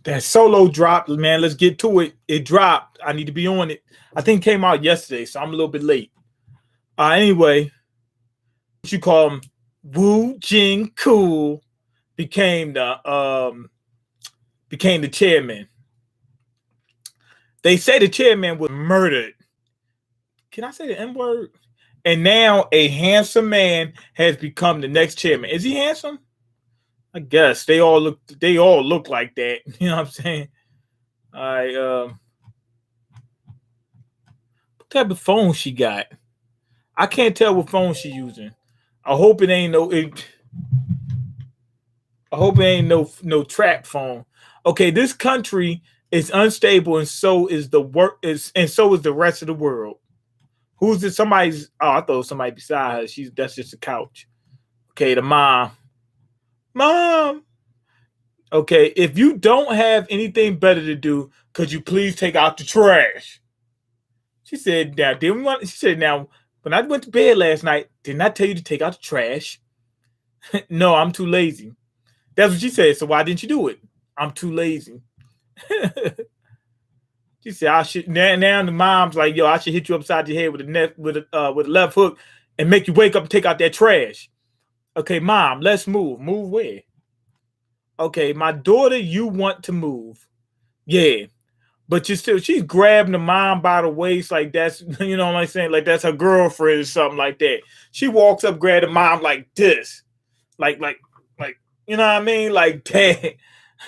That solo dropped, man. Let's get to it. It dropped. I need to be on it. I think it came out yesterday, so I'm a little bit late. Anyway, what you call him? Wu Jing Cool became the chairman. They say the chairman was murdered. Can I say the N word? And now a handsome man has become the next chairman. Is he handsome? I guess they all look like that. You know what I'm saying? All right. What type of phone she got? I can't tell what phone she using. I hope it ain't no trap phone. Okay, this country is unstable, and so is the rest of the world. Who's this? Somebody's. Oh, I thought somebody beside her. That's just a couch. Okay, the mom. Mom. Okay, if you don't have anything better to do, could you please take out the trash? She said, "Now, she said, now, when I went to bed last night, didn't I tell you to take out the trash?" No, I'm too lazy. That's what she said. So why didn't you do it? I'm too lazy. She said, "I should." Now the mom's like, "Yo, I should hit you upside the head with a left hook and make you wake up and take out that trash." Okay, mom, let's move. Move where? Okay, my daughter, you want to move. Yeah. But she's grabbing the mom by the waist like that's, you know what I'm saying? Like that's her girlfriend or something like that. She walks up, grab the mom like this. Like, you know what I mean? Like that.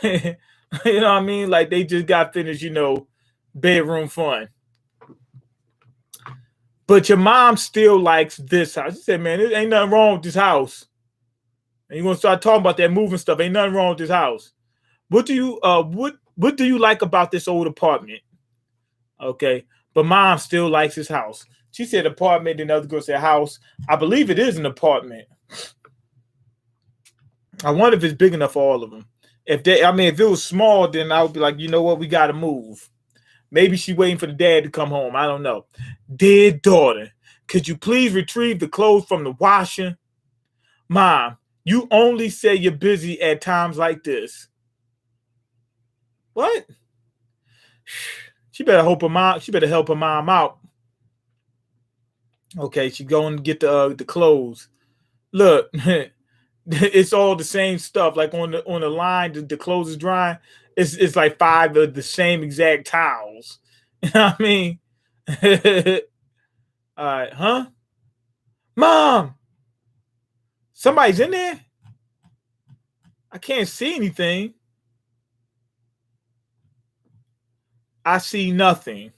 You know what I mean? Like they just got finished, bedroom fun. But your mom still likes this house. She said, "Man, there ain't nothing wrong with this house." And you're gonna start talking about that moving stuff. Ain't nothing wrong with this house. What do you like about this old apartment? Okay. But mom still likes his house. She said apartment, and the other girl said house. I believe it is an apartment. I wonder if it's big enough for all of them. If it was small, then I would be like, you know what, we gotta move. Maybe she's waiting for the dad to come home. I don't know. Dear daughter, could you please retrieve the clothes from the washer? Mom, you only say you're busy at times like this. What? She better help her mom out. Okay, she going to get the clothes. Look, it's all the same stuff. Like on the line, the clothes is drying. It's like 5 of the same exact towels. You know what I mean? All right, huh? Mom, somebody's in there. I can't see anything. I see nothing.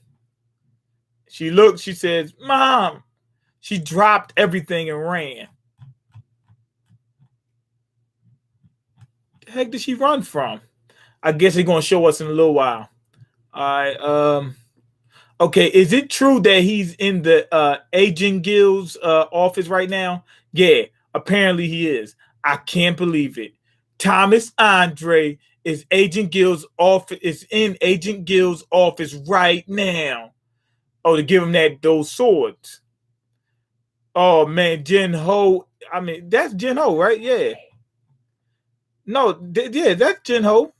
She looked. She says, "Mom." She dropped everything and ran. The heck did she run from? I guess they're gonna show us in a little while. All right. Okay. Is it true that he's in the Agent Gill's office right now? Yeah. Apparently he is. I can't believe it. Thomas Andre is Agent Gill's office. Is in Agent Gill's office right now. Oh, to give him those swords. Oh man, Jin-Ho. I mean, that's Jin-Ho, right? Yeah. No, yeah, that's Jin-Ho.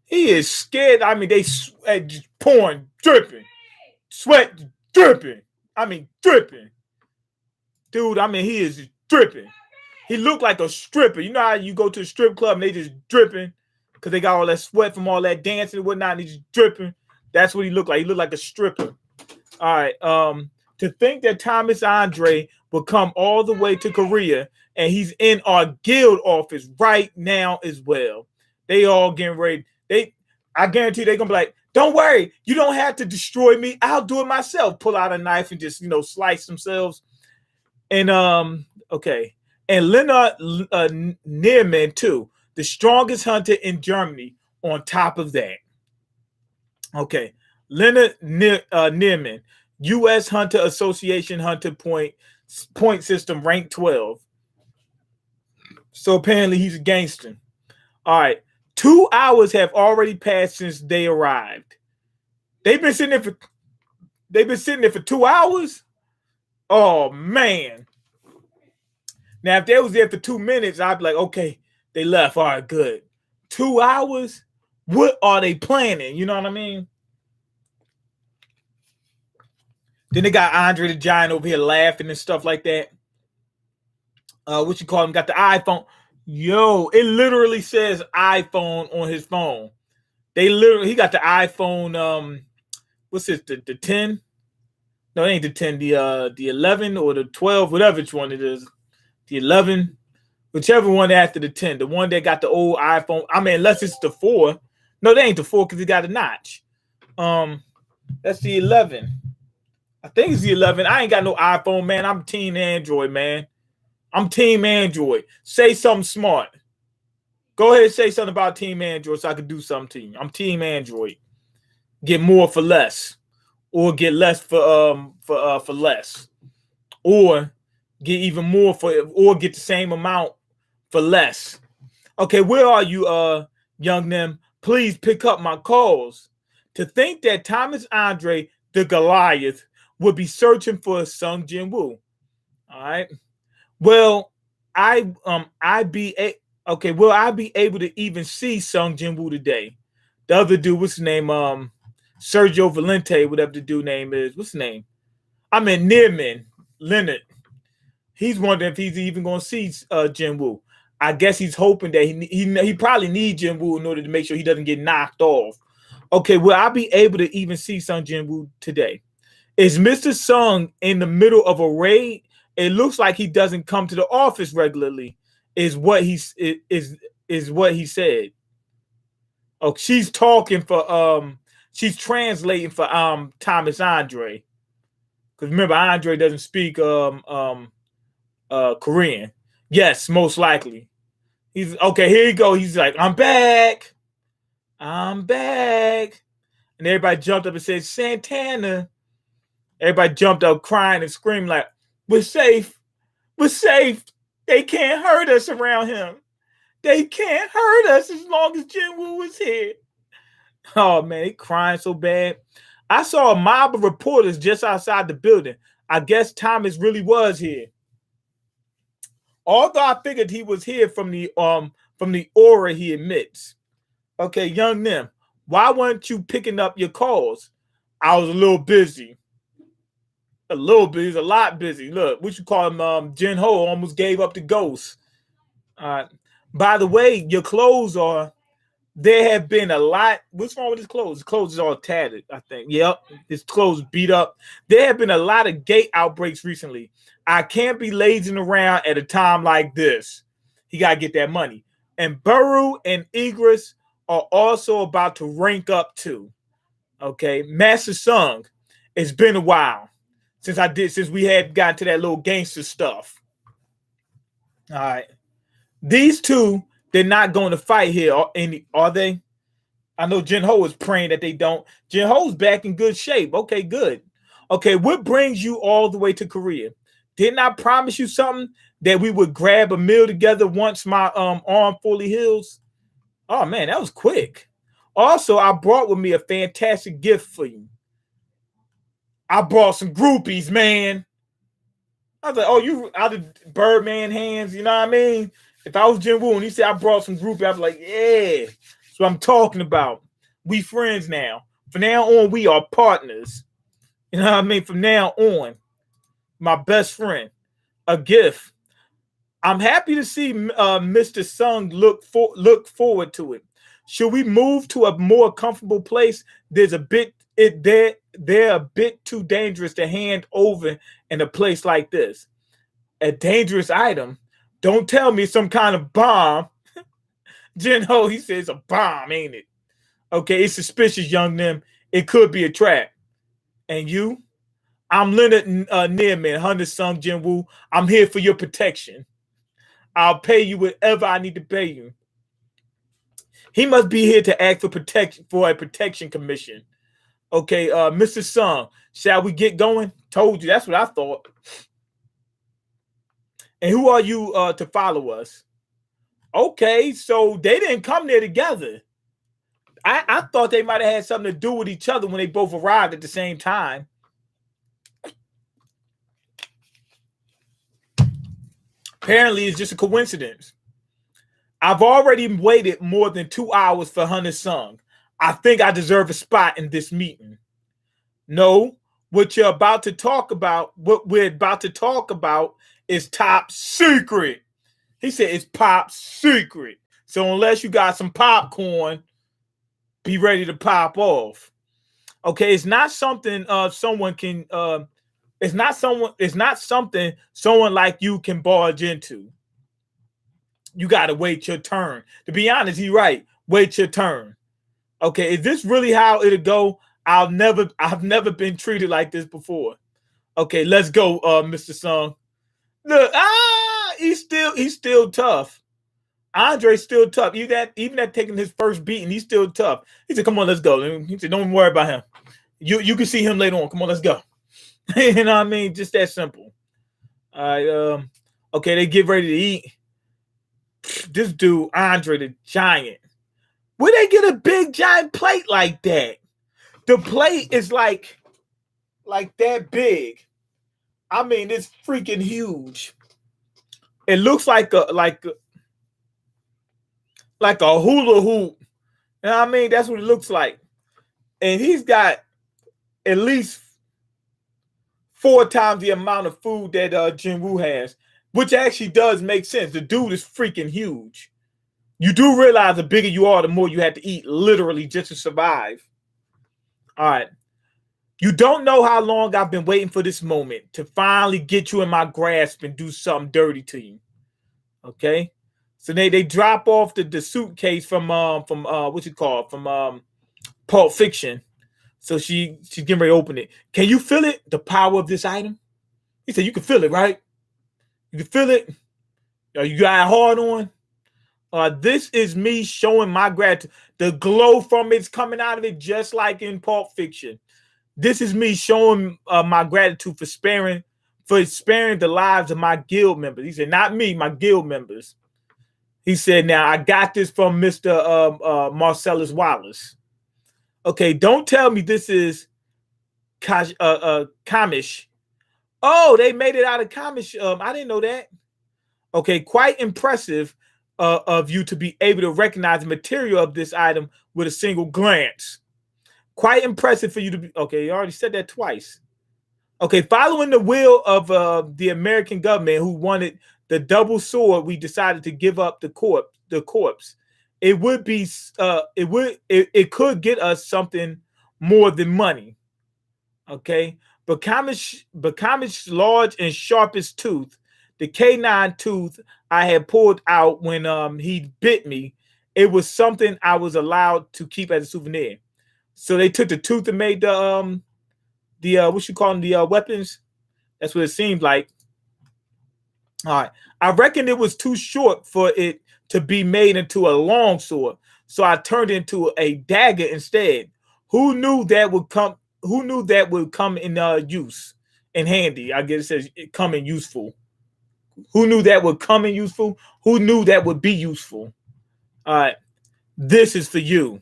He is scared. I mean, they just pouring, dripping, sweat dripping. I mean, dripping. Dude, I mean, he is dripping. He looked like a stripper. You know how you go to a strip club and they just dripping because they got all that sweat from all that dancing and whatnot, and he's just dripping. That's what he looked like. He looked like a stripper. All right. To think that Thomas Andre will come all the way to Korea and he's in our guild office right now as well. They all getting ready. I guarantee they're gonna be like, "Don't worry, you don't have to destroy me. I'll do it myself." Pull out a knife and just slice themselves. And okay. And Leonard Neerman too, the strongest hunter in Germany. On top of that, okay, Leonard Neerman. U.S. Hunter Association Hunter point system rank 12. So apparently he's a gangster. All right. 2 hours have already passed since they arrived. They've been sitting there for 2 hours. Oh man. Now if they was there for 2 minutes, I'd be like, okay, they left. All right, good. 2 hours? What are they planning? You know what I mean? Then they got Andre the Giant over here laughing and stuff like that. What you call him? Got the iPhone. Yo, it literally says iPhone on his phone. He got the iPhone. What's this? The 10? No, it ain't the 10. The 11 or the 12, whatever which one it is. The 11, whichever one after the 10. The one that got the old iPhone. I mean, unless it's the 4. No, they ain't the 4 because it got a notch. That's the 11. I think it's the 11. I ain't got no iPhone, man. I'm team Android, man. I'm team Android. Say something smart. Go ahead and say something about team Android so I can do something to you. I'm team Android. Get more for less, or get less for less, or get even more or get the same amount for less. Okay, where are you, young them? Please pick up my calls. To think that Thomas Andre the Goliath would be searching for Sung Jin-woo. All right. Will I be able to even see Sung Jin-woo today? The other dude, what's his name? Sergio Valente, whatever the dude name is. What's his name? I mean Nearman Leonard. He's wondering if he's even going to see Jin-woo. I guess he's hoping that he probably needs Jin-woo in order to make sure he doesn't get knocked off. Okay, will I be able to even see Sung Jin-woo today? Is Mr. Sung in the middle of a raid? It looks like he doesn't come to the office regularly. Is what he said. Oh, she's talking for she's translating for Thomas Andre. Because remember, Andre doesn't speak Korean. Yes, most likely. He's okay, here you go. He's like, I'm back. I'm back. And everybody jumped up and said, Santana. Everybody jumped up crying and screaming like, we're safe. We're safe. They can't hurt us around him. They can't hurt us as long as Jin-woo is here. Oh, man, they crying so bad. I saw a mob of reporters just outside the building. I guess Thomas really was here. Although I figured he was here from the aura he emits. Okay, young Nim, why weren't you picking up your calls? I was a little busy. A little bit. He's a lot busy. Look, what you call him? Jin-ho almost gave up the ghost. By the way, your clothes are. There have been a lot. What's wrong with his clothes? His clothes is all tattered, I think. Yep, his clothes beat up. There have been a lot of gate outbreaks recently. I can't be lazing around at a time like this. He got to get that money. And Buru and Igris are also about to rank up too. Okay, Master Sung, it's been a while since we had gotten to that little gangster stuff. All right. These two, they're not going to fight here, are they? I know Jin-ho is praying that they don't. Jin-ho's back in good shape. Okay, good. Okay, what brings you all the way to Korea? Didn't I promise you something that we would grab a meal together once my arm fully heals? Oh, man, that was quick. Also, I brought with me a fantastic gift for you. I brought some groupies, man. I was like, oh, you out of Birdman hands, you know what I mean? If I was Jin-woo and he said I brought some groupies, I'd be like, yeah, that's what I'm talking about. We friends now. From now on, we are partners. You know what I mean? From now on, my best friend. A gift. I'm happy to see Mr. Sung look forward to it. Should we move to a more comfortable place? They're a bit too dangerous to hand over in a place like this. A dangerous item? Don't tell me some kind of bomb. Jin-ho, he says a bomb, ain't it? Okay, it's suspicious, young Nim. It could be a trap. And you? I'm Leonard Nearman, Hunter Sung Jin-woo. I'm here for your protection. I'll pay you whatever I need to pay you. He must be here to ask for a protection commission. Okay, Mr. Sung, shall we get going? Told you, that's what I thought. And who are you to follow us? Okay, so they didn't come there together. I thought they might have had something to do with each other when they both arrived at the same time. Apparently, it's just a coincidence. I've already waited more than 2 hours for Hunter Sung. I think I deserve a spot in this meeting. No, what we're about to talk about is top secret. He said it's top secret. So unless you got some popcorn, be ready to pop off. Okay, it's not something someone can it's not something someone like you can barge into. You gotta wait your turn. To be honest, he's right. Wait your turn. Okay, is this really how it'll go? I've never been treated like this before. Okay, let's go, Mr. Sung. Look, he's still tough. Andre's still tough. Even at taking his first beating, he's still tough. He said, "Come on, let's go." He said, "Don't worry about him. You can see him later on. Come on, let's go." You know what I mean? Just that simple. All right. Okay, they get ready to eat. This dude, Andre the Giant. Where they get a big giant plate like that? The plate is like that big. I mean, it's freaking huge. It looks like a hula hoop. You know what I mean? That's what it looks like. And he's got at least 4 times the amount of food that Jin-Woo has, which actually does make sense. The dude is freaking huge. You do realize the bigger you are, the more you have to eat, literally, just to survive. All right. You don't know how long I've been waiting for this moment to finally get you in my grasp and do something dirty to you. Okay? So they drop off the suitcase from what's it called? From Pulp Fiction. So she's getting ready to open it. Can you feel it? The power of this item? He said, you can feel it, right? You can feel it? You got a hard on? This is me showing my gratitude. The glow from it's coming out of it, just like in Pulp Fiction. This is me showing my gratitude for sparing the lives of my guild members. He said, not me, my guild members. He said, now I got this from Mr. Marcellus Wallace. Okay, don't tell me this is Kamish. Oh, they made it out of Kamish. I didn't know that. Okay, quite impressive of you to be able to recognize the material of this item with a single glance. Quite impressive for you to be. Okay, you already said that twice. Okay, following the will of the American government who wanted the double sword, we decided to give up the corpse. It could get us something more than money. Okay, but Kamish's large and sharpest tooth, the canine tooth I had pulled out when he bit me, it was something I was allowed to keep as a souvenir. So they took the tooth and made the what you call them, the weapons. That's what it seemed like. All right, I reckon it was too short for it to be made into a long sword, so I turned it into a dagger instead. Who knew that would come? Who knew that would come in use and handy? I guess it says come in useful. Who knew that would come in useful? Who knew that would be useful? All right, this is for you.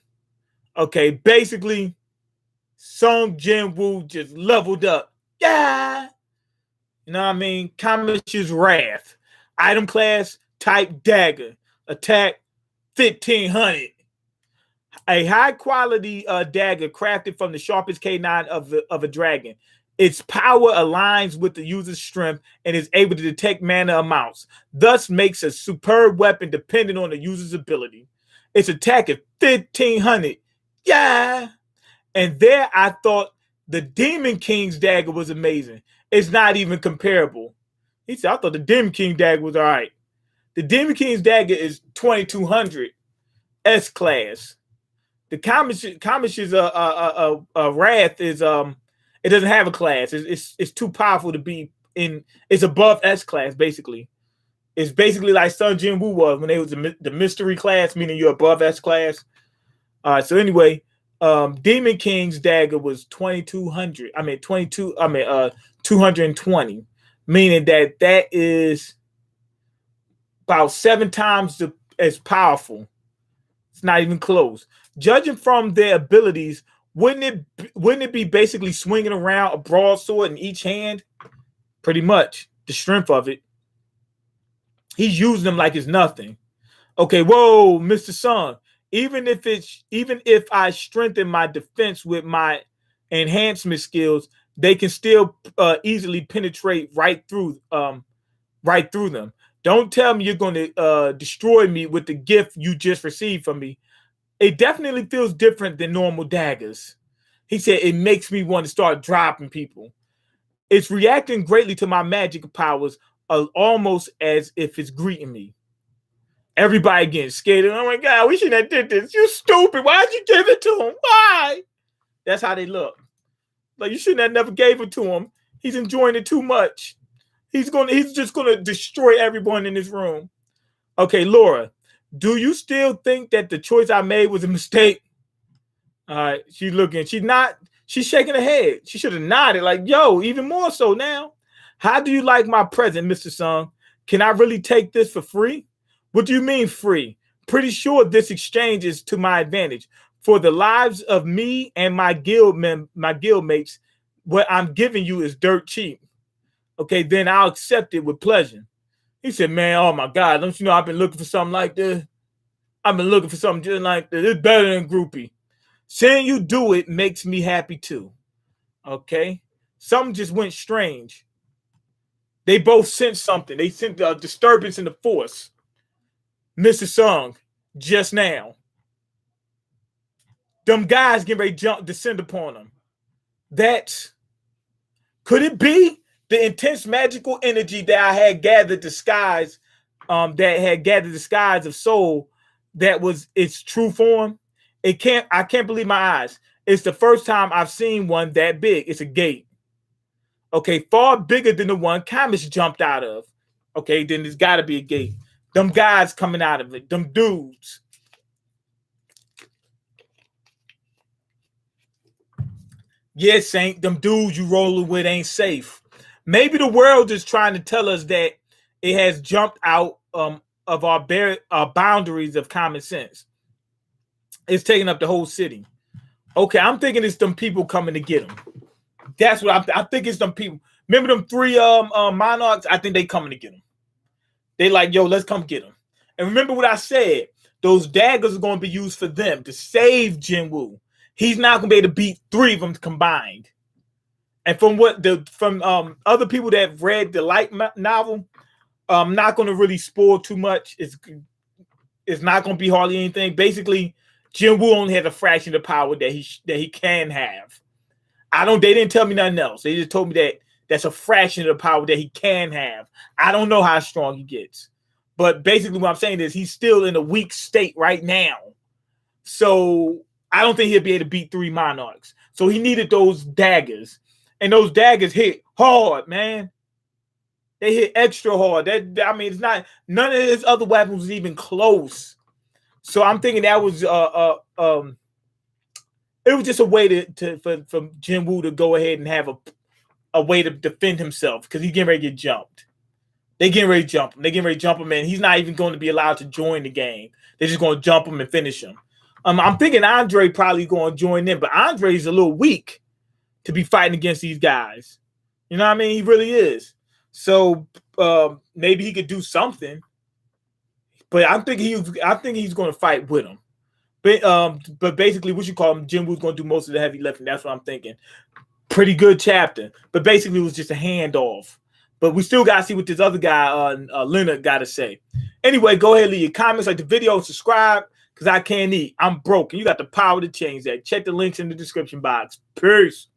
Okay, basically, Sung Jin-Woo just leveled up. Yeah. You know what I mean? Kamish's Wrath. Item class, type dagger. Attack, 1500. A high-quality dagger crafted from the sharpest canine of a dragon. Its power aligns with the user's strength and is able to detect mana amounts, thus makes a superb weapon dependent on the user's ability. Its attack is 1500. Yeah. And there I thought the Demon King's dagger was amazing. It's not even comparable. He said, I thought the Demon King dagger was all right. The Demon King's dagger is 2200 S class. The Kamish's Wrath is it doesn't have a class. It's too powerful to be in. It's above S class basically. It's basically like Sun Jin-Woo was when they was the mystery class, meaning you're above S class. All right. So anyway, Demon King's dagger was 2200. 220, meaning that is about 7 times as powerful. It's not even close. Judging from their abilities, wouldn't it be basically swinging around a broadsword in each hand? Pretty much the strength of it. He's using them like it's nothing. Okay, whoa, Mr. Sung. Even if I strengthen my defense with my enhancement skills, they can still easily penetrate right through them. Don't tell me you're going to destroy me with the gift you just received from me. It definitely feels different than normal daggers. He said it makes me want to start dropping people. It's reacting greatly to my magic powers, almost as if it's greeting me. Everybody getting scared. Oh my God, we shouldn't have did this. You stupid. Why'd you give it to him? Why? That's how they look. Like you shouldn't have never gave it to him. He's enjoying it too much. He's just gonna destroy everyone in this room. Okay, Laura, do you still think that the choice I made was a mistake? All right, she's looking. She's shaking her head. She should have nodded, like, yo, even more so now. How do you like my present, Mr. Sung? Can I really take this for free? What do you mean free? Pretty sure this exchange is to my advantage. For the lives of me and my guild mates, what I'm giving you is dirt cheap. Okay, then I'll accept it with pleasure. He said, man, oh my God, don't you know I've been looking for something like this? I've been looking for something just like this. It's better than groupie. Seeing you do it makes me happy too. Okay? Something just went strange. They both sensed something. They sent a disturbance in the force. Mr. Sung, just now. Them guys getting ready to descend upon them. Could it be the intense magical energy that I had gathered the skies, of soul, that was its true form? I can't believe my eyes. It's the first time I've seen one that big. It's a gate. Okay, far bigger than the one Kamish jumped out of. Okay, then there's got to be a gate. Them guys coming out of it. Them dudes. Yes, Saint. Them dudes you rolling with ain't safe. Maybe the world is trying to tell us that it has jumped out of our boundaries of common sense. It's taking up the whole city. Okay, I'm thinking it's them people coming to get them. That's what I think it's them people. Remember them three monarchs? I think they coming to get them. They like, yo, let's come get them. And remember what I said. Those daggers are going to be used for them to save Jin-woo. He's not going to be able to beat three of them combined. And from other people that have read the light novel, I'm not going to really spoil too much. It's not going to be hardly anything. Basically, Jin-woo only has a fraction of the power that he can have. They didn't tell me nothing else. They just told me that that's a fraction of the power that he can have. I don't know how strong he gets. But basically what I'm saying is he's still in a weak state right now. So I don't think he'll be able to beat three monarchs. So he needed those daggers. And those daggers hit hard, man. They hit extra hard. It's not, none of his other weapons was even close. So I'm thinking that was it was just a way for Jin-woo to go ahead and have a way to defend himself because he's getting ready to get jumped. They getting ready to jump him. They getting ready to jump him, and he's not even going to be allowed to join the game. They're just going to jump him and finish him. I'm thinking Andre probably going to join in, but Andre's a little weak to be fighting against these guys. You know what I mean? He really is. So maybe he could do something. But I think he's going to fight with him. But basically, what you call him, Jin-woo's going to do most of the heavy lifting. That's what I'm thinking. Pretty good chapter. But basically, it was just a handoff. But we still got to see what this other guy, Leonard, got to say. Anyway, go ahead and leave your comments, like the video, and subscribe, because I can't eat. I'm broke, and you got the power to change that. Check the links in the description box. Peace.